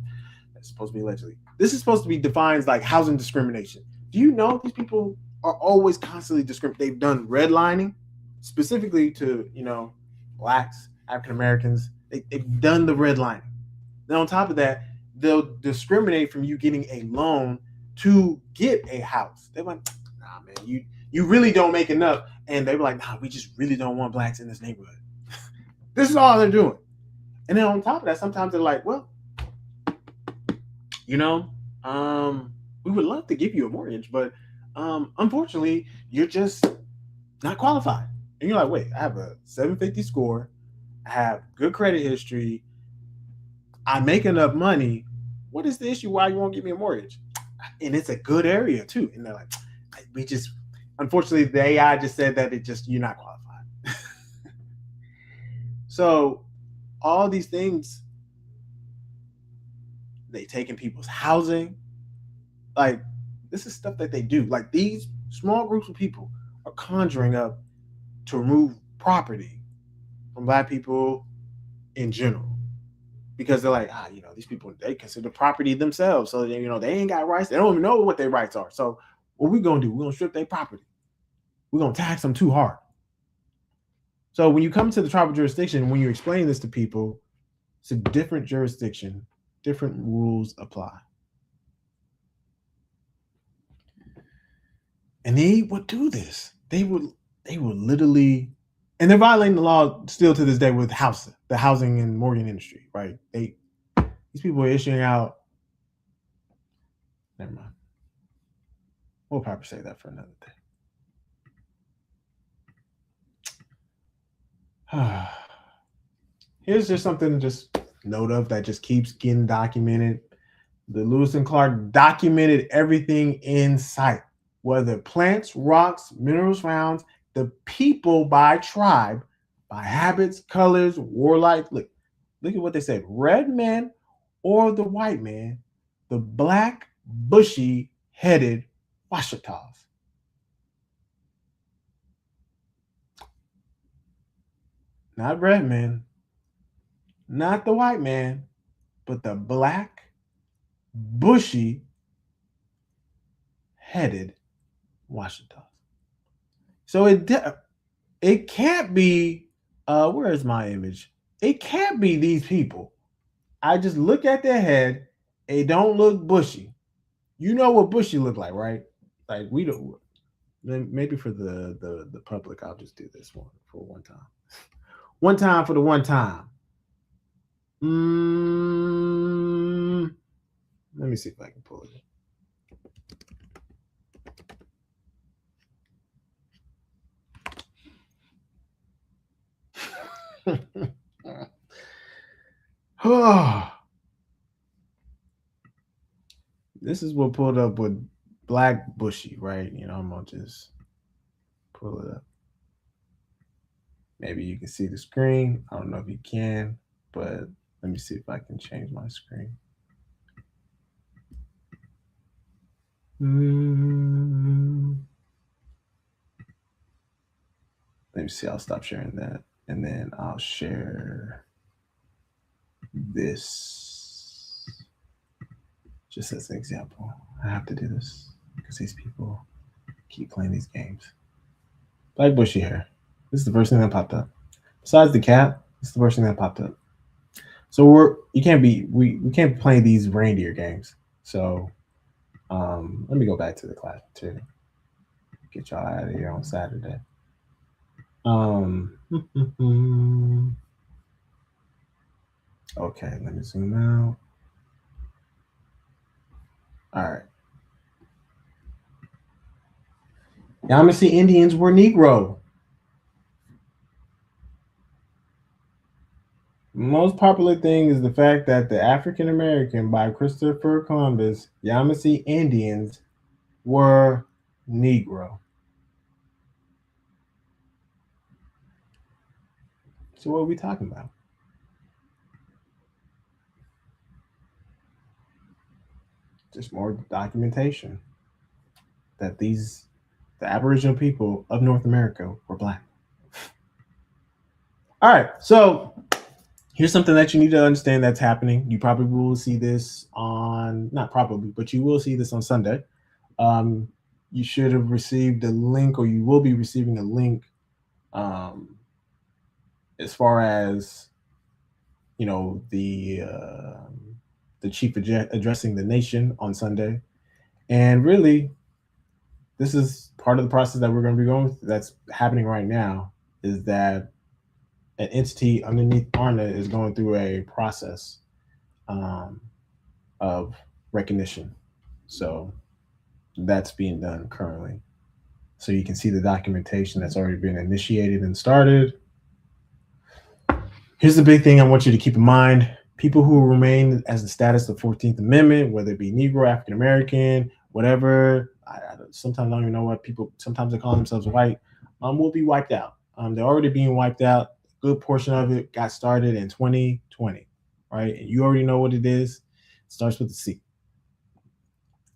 Speaker 1: That's supposed to be allegedly. This is supposed to be defined like housing discrimination. Do you know these people are always constantly discriminating? They've done redlining specifically to, blacks, African Americans. They've done the redlining. Then on top of that, they'll discriminate from you getting a loan to get a house. They're like, nah, man, you really don't make enough. And they were like, nah, we just really don't want blacks in this neighborhood. This is all they're doing. And then on top of that, sometimes they're like, well, we would love to give you a mortgage, but unfortunately, you're just not qualified. And you're like, wait, I have a 750 score. I have good credit history. I make enough money. What is the issue? Why you won't give me a mortgage? And it's a good area too. And they're like, unfortunately, the AI just said that you're not qualified. So all these things, they take in people's housing. Like, this is stuff that they do. Like, these small groups of people are conjuring up to remove property from black people in general, because they're like, these people, they consider property themselves, so they ain't got rights. They don't even know what their rights are. So what we gonna do? We're gonna strip their property. We're gonna tax them too hard. So when you come to the tribal jurisdiction, when you explain this to people, it's a different jurisdiction, different rules apply. And they would do this. They would literally, and they're violating the law still to this day with the housing and mortgage industry, right? These people are issuing out. Never mind. We'll probably say that for another day. Here's just something to just note of that just keeps getting documented. The Lewis and Clark documented everything in sight, whether plants, rocks, minerals found, the people by tribe, by habits, colors, warlike. Look at what they said. Red man or the white man, the black, bushy-headed Washatas. Not red man, not the white man, but the black, bushy-headed Washatas. So it can't be, where is my image? It can't be these people. I just look at their head. It don't look bushy. You know what bushy look like, right? Like we don't. Maybe for the public, I'll just do this one for one time. One time for the one time. Let me see if I can pull it. This is what pulled up with black bushy, right? I'm gonna just pull it up. Maybe you can see the screen. I don't know if you can, but let me see if I can change my screen. Let me see. I'll stop sharing that, and then I'll share this just as an example. I have to do this because these people keep playing these games. Black bushy hair. This is the first thing that popped up. Besides the cat, this is the first thing that popped up. So we can't be playing these reindeer games. So let me go back to the class to get y'all out of here on Saturday. Okay, let me zoom out. All right. Yamasee Indians were Negro. Most popular thing is the fact that the African American by Christopher Columbus, Yamasee Indians were Negro. So what are we talking about? Just more documentation that the Aboriginal people of North America were Black. All right, so here's something that you need to understand that's happening. You probably will see this not probably, but you will see this on Sunday. You should have received a link, or you will be receiving a link as far as, the chief addressing the nation on Sunday. And really, this is part of the process that we're going to be going through, that's happening right now, is that an entity underneath ARNA is going through a process of recognition. So that's being done currently. So you can see the documentation that's already been initiated and started. Here's the big thing I want you to keep in mind. People who remain as the status of 14th Amendment, whether it be Negro, African American, whatever, I sometimes don't even know what people, sometimes they call themselves white, will be wiped out. They're already being wiped out. A good portion of it got started in 2020, right? And you already know what it is. It starts with the C.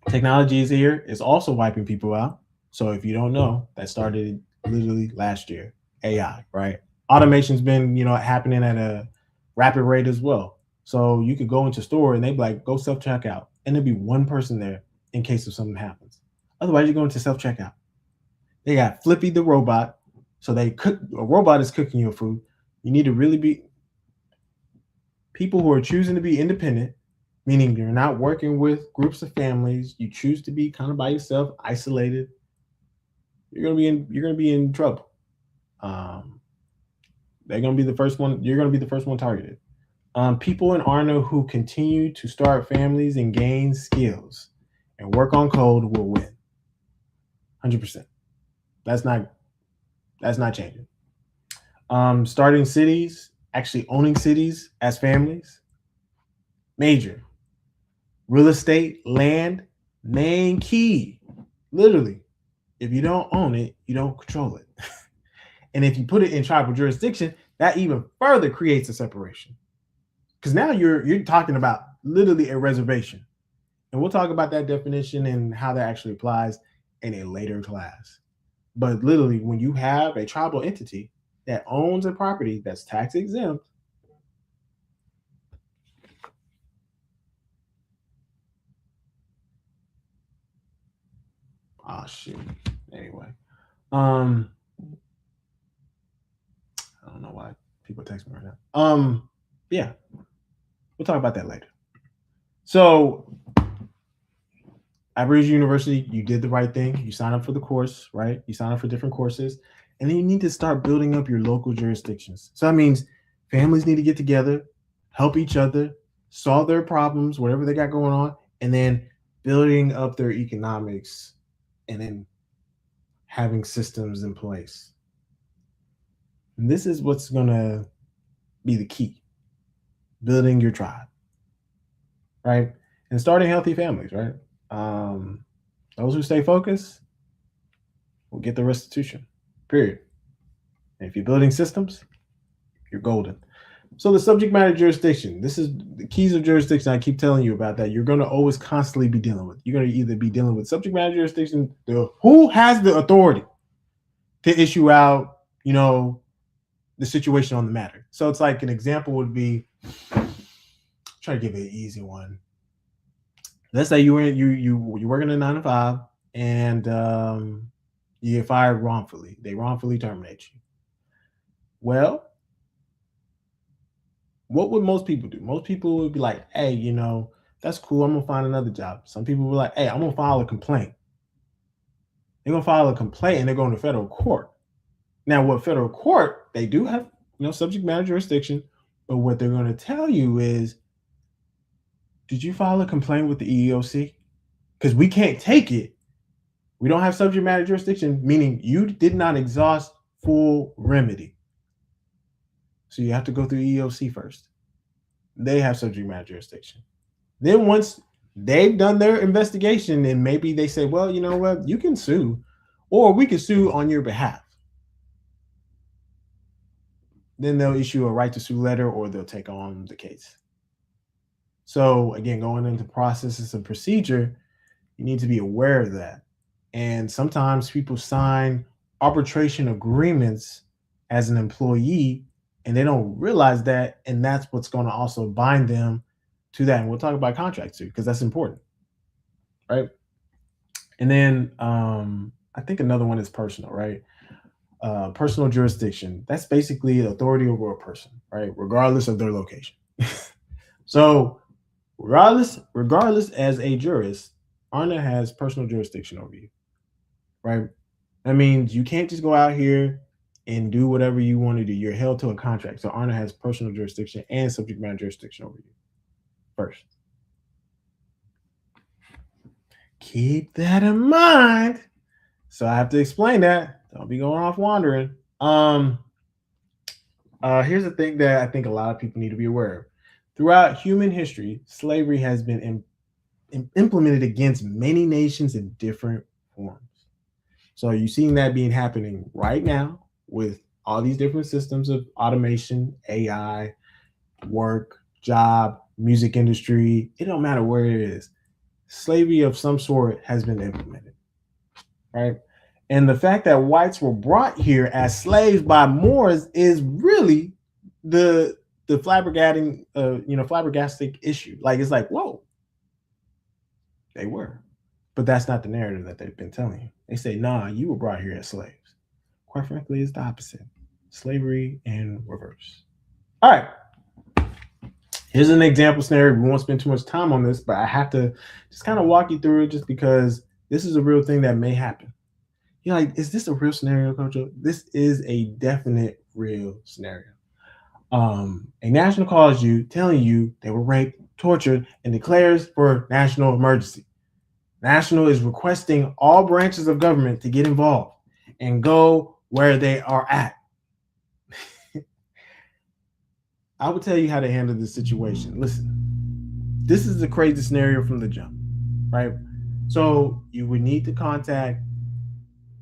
Speaker 1: Technology is here. It's also wiping people out. So if you don't know, that started literally last year. AI, right? Automation's been, happening at a rapid rate as well. So you could go into store and they'd be like, go self checkout, and there'd be one person there in case if something happens. Otherwise, you go into self checkout. They got Flippy the robot, so they cook. A robot is cooking your food. You need to really be people who are choosing to be independent, meaning you're not working with groups of families. You choose to be kind of by yourself, isolated. You're gonna be in trouble. Um, they're gonna be the first one. You're gonna be the first one targeted. People in Arna who continue to start families and gain skills and work on code will win. 100%. That's not that's not changing. Starting cities, actually owning cities as families, major. Real estate, land, main key. Literally, if you don't own it, you don't control it. And if you put it in tribal jurisdiction, that even further creates a separation. Because now you're talking about literally a reservation. And we'll talk about that definition and how that actually applies in a later class. But literally, when you have a tribal entity that owns a property that's tax exempt, oh shit. Anyway, I don't know why people text me right now. Yeah, we'll talk about that later. So at Bridge University, you did the right thing. You sign up for the course, right? You sign up for different courses, and then you need to start building up your local jurisdictions. So that means families need to get together, help each other, solve their problems, whatever they got going on, and then building up their economics, and then having systems in place. And this is what's going to be the key: building your tribe, right? And starting healthy families, right? Those who stay focused will get the restitution, period. And if you're building systems, you're golden. So the subject matter jurisdiction, this is the keys of jurisdiction. I keep telling you about that. You're going to always constantly be dealing with. You're going to either be dealing with subject matter jurisdiction, who has the authority to issue out, the situation on the matter. So it's like an example would be, try to give it an easy one. Let's say you're working a 9 to 5 and you get fired wrongfully. They wrongfully terminate you. Well, what would most people do? Most people would be like, hey, that's cool. I'm gonna find another job. Some people were like, hey, I'm gonna file a complaint. They're gonna file a complaint and they're going to federal court. Now, what federal court, they do have, subject matter jurisdiction, but what they're going to tell you is, did you file a complaint with the EEOC? Because we can't take it. We don't have subject matter jurisdiction, meaning you did not exhaust full remedy. So you have to go through EEOC first. They have subject matter jurisdiction. Then once they've done their investigation and maybe they say, well, you know what, you can sue, or we can sue on your behalf. Then they'll issue a right to sue letter or they'll take on the case. So again, going into processes and procedure, you need to be aware of that. And sometimes people sign arbitration agreements as an employee and they don't realize that. And that's what's going to also bind them to that. And we'll talk about contracts too, because that's important. Right. And then I think another one is personal, right? Personal jurisdiction. That's basically authority over a person, right? Regardless of their location. So regardless as a jurist, ARNA has personal jurisdiction over you, right? That means you can't just go out here and do whatever you want to do. You're held to a contract. So ARNA has personal jurisdiction and subject matter jurisdiction over you first. Keep that in mind. So I have to explain that. Don't be going off wandering. Here's the thing that I think a lot of people need to be aware of. Throughout human history, slavery has been implemented against many nations in different forms. So you're seeing that being happening right now with all these different systems of automation, AI, work, job, music industry. It don't matter where it is. Slavery of some sort has been implemented, right? And the fact that whites were brought here as slaves by Moors is really the the flabbergasting issue. Like, it's like, whoa, they were. But that's not the narrative that they've been telling you. They say, nah, you were brought here as slaves. Quite frankly, it's the opposite. Slavery in reverse. All right. Here's an example scenario. We won't spend too much time on this, but I have to just kind of walk you through it just because this is a real thing that may happen. You're like, is this a real scenario, Coach? This is a definite real scenario. A national calls you telling you they were raped, tortured, and declares for national emergency. National is requesting all branches of government to get involved and go where they are at. I will tell you how to handle this situation. Listen, this is a crazy scenario from the jump, right? So you would need to contact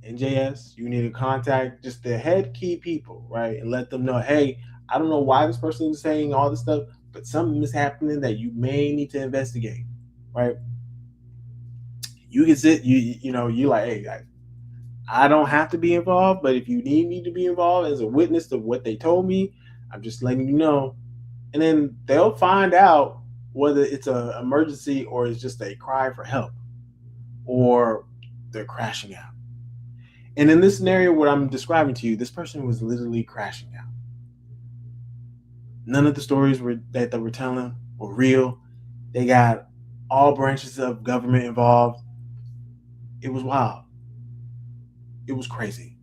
Speaker 1: NJS. You need to contact just the head key people, right? And let them know, hey, I don't know why this person is saying all this stuff, but something is happening that you may need to investigate, right? You can sit, you like, hey, I don't have to be involved, but if you need me to be involved as a witness to what they told me, I'm just letting you know. And then they'll find out whether it's an emergency or it's just a cry for help or they're crashing out. And in this scenario, what I'm describing to you, this person was literally crashing out. None of the stories that they were telling were real. They got all branches of government involved. It was wild. It was crazy.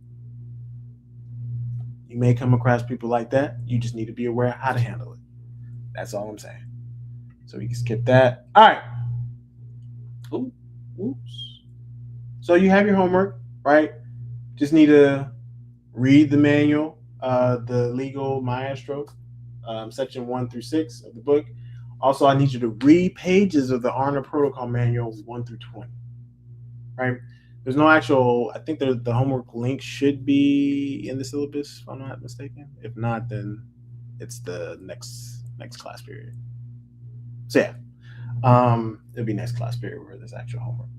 Speaker 1: You may come across people like that. You just need to be aware how to handle it. That's all I'm saying. So we can skip that. All right. Oops. So you have your homework, right? Just need to read the manual, the legal maestro, section 1-6 of the book. Also, I need you to read pages of the honor protocol manual 1 through 20. Right? There's no actual. I think the homework link should be in the syllabus, if I'm not mistaken. If not, then it's the next class period. So yeah, it'll be next class period where there's actual homework.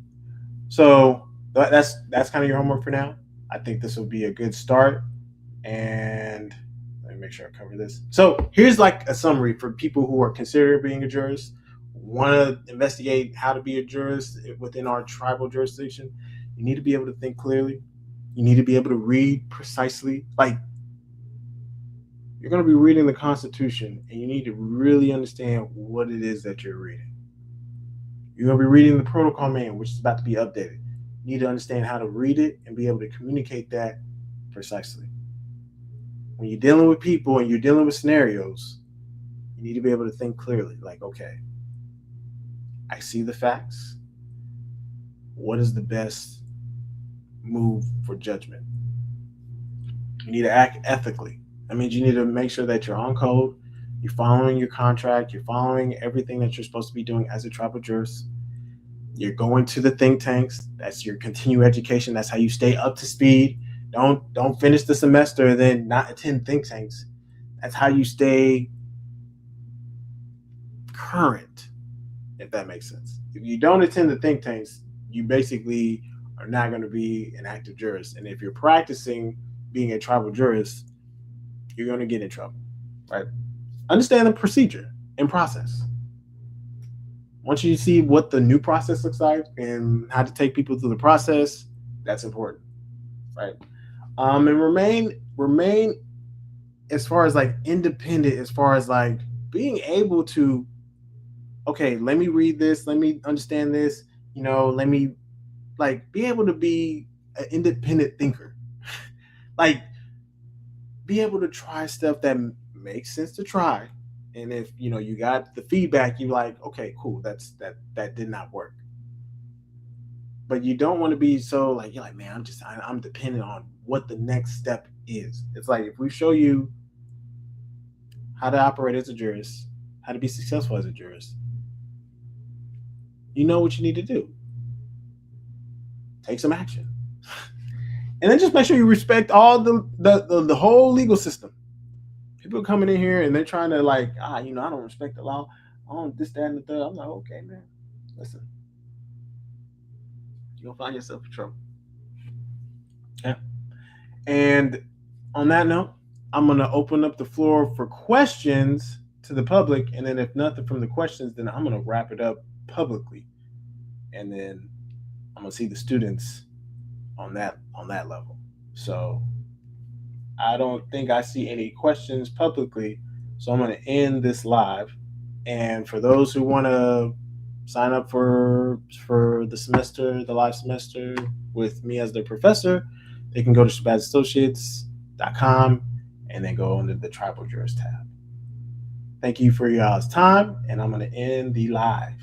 Speaker 1: So that's kind of your homework for now. I think this will be a good start. And let me make sure I cover this. So here's like a summary for people who are considering being a jurist, want to investigate how to be a jurist within our tribal jurisdiction. You need to be able to think clearly. You need to be able to read precisely. Like, you're going to be reading the Constitution, and you need to really understand what it is that you're reading. You're going to be reading the protocol manual, which is about to be updated. You need to understand how to read it and be able to communicate that precisely. When you're dealing with people and you're dealing with scenarios, you need to be able to think clearly. Like, okay, I see the facts. What is the best move for judgment? You need to act ethically. That means you need to make sure that you're on code, you're following your contract, you're following everything that you're supposed to be doing as a tribal jurist. You're going to the think tanks. That's your continuing education. That's how you stay up to speed. Don't finish the semester and then not attend think tanks. That's how you stay current, if that makes sense. If you don't attend the think tanks, you basically are not going to be an active jurist. And if you're practicing being a tribal jurist, you're going to get in trouble, right? Understand the procedure and process. Once you see what the new process looks like and how to take people through the process, that's important, right? And remain as far as like independent, as far as like being able to, okay, let me read this, let me understand this, let me like be able to be an independent thinker. Like, be able to try stuff that makes sense to try. And if you got the feedback, you're like, okay, cool, that did not work. But you don't want to be so like, you're like, man, I'm dependent on what the next step is. It's like, if we show you how to operate as a jurist, how to be successful as a jurist, you know what you need to do. Take some action. And then just make sure you respect all the whole legal system. People coming in here and they're trying to like, I don't respect the law. I don't this, that, and the third. I'm like, okay, man, listen, you'll find yourself in trouble. Yeah. And on that note, I'm going to open up the floor for questions to the public. And then if nothing from the questions, then I'm going to wrap it up publicly. And then I'm going to see the students on that level. So I don't think I see any questions publicly. So I'm going to end this live. And for those who want to sign up for the semester, the live semester with me as their professor, they can go to shabazassociates.com and then go into the tribal jurors tab. Thank you for y'all's time, and I'm going to end the live.